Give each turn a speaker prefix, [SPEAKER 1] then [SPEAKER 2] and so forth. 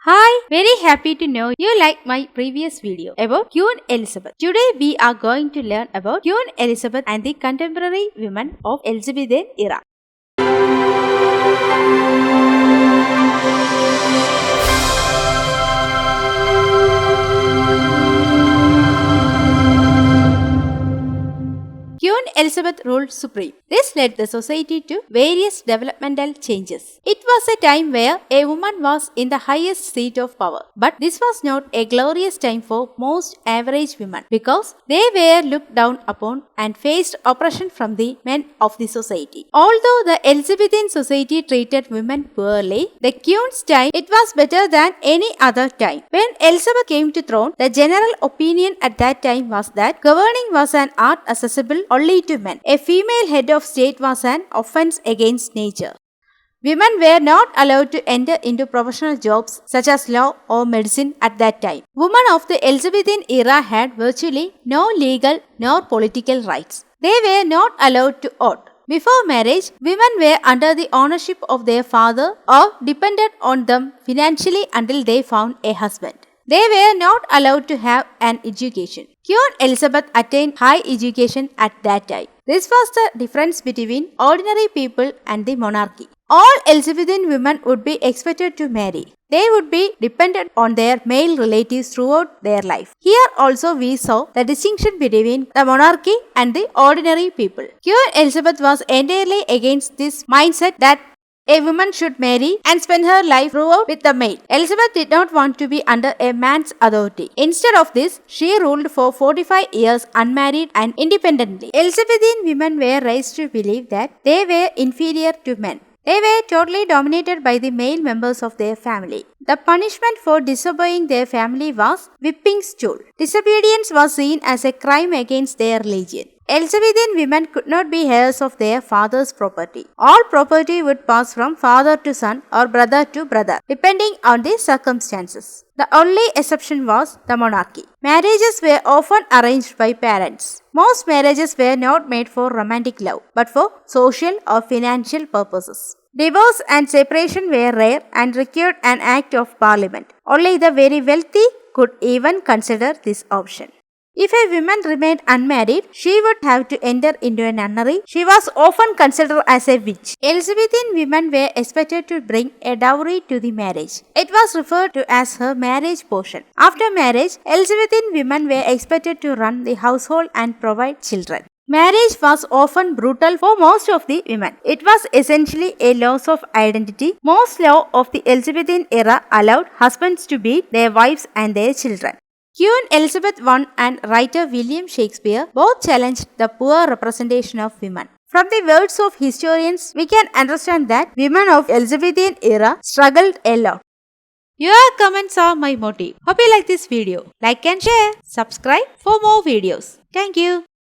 [SPEAKER 1] Hi, very happy to know you like my previous video about Queen Elizabeth. Today we are going to learn about Queen Elizabeth and the contemporary women of Elizabethan era. Queen Elizabeth ruled supreme. This led the society to various developmental changes. It was a time where a woman was in the highest seat of power. But this was not a glorious time for most average women because they were looked down upon and faced oppression from the men of the society. Although the Elizabethan society treated women poorly, the Queen's time it was better than any other time. When Elizabeth came to throne, the general opinion at that time was that governing was an art accessible only to men. A female head of state was an offense against nature. Women were not allowed to enter into professional jobs such as law or medicine at that time. Women of the Elizabethan era had virtually no legal nor political rights. They were not allowed to vote. Before marriage, women were under the ownership of their father or depended on them financially until they found a husband. They were not allowed to have an education. Queen Elizabeth attained high education at that time. This was the difference between ordinary people and the monarchy. All Elizabethan women would be expected to marry. They would be dependent on their male relatives throughout their life. Here also we saw the distinction between the monarchy and the ordinary people. Queen Elizabeth was entirely against this mindset that a woman should marry and spend her life throughout with the male. Elizabeth did not want to be under a man's authority. Instead of this, she ruled for 45 years unmarried and independently. Elizabethan women were raised to believe that they were inferior to men. They were totally dominated by the male members of their family. The punishment for disobeying their family was whipping stool. Disobedience was seen as a crime against their religion. Elizabethan women could not be heirs of their father's property. All property would pass from father to son or brother to brother, depending on the circumstances. The only exception was the monarchy. Marriages were often arranged by parents. Most marriages were not made for romantic love, but for social or financial purposes. Divorce and separation were rare and required an act of parliament. Only the very wealthy could even consider this option. If a woman remained unmarried, she would have to enter into a nunnery. She was often considered as a witch. Elizabethan women were expected to bring a dowry to the marriage. It was referred to as her marriage portion. After marriage, Elizabethan women were expected to run the household and provide children. Marriage was often brutal for most of the women. It was essentially a loss of identity. Most law of the Elizabethan era allowed husbands to beat their wives and their children. Queen Elizabeth I and writer William Shakespeare both challenged the poor representation of women. From the words of historians, we can understand that women of Elizabethan era struggled a lot. Your comments are my motive. Hope you like this video. Like and share. Subscribe for more videos. Thank you.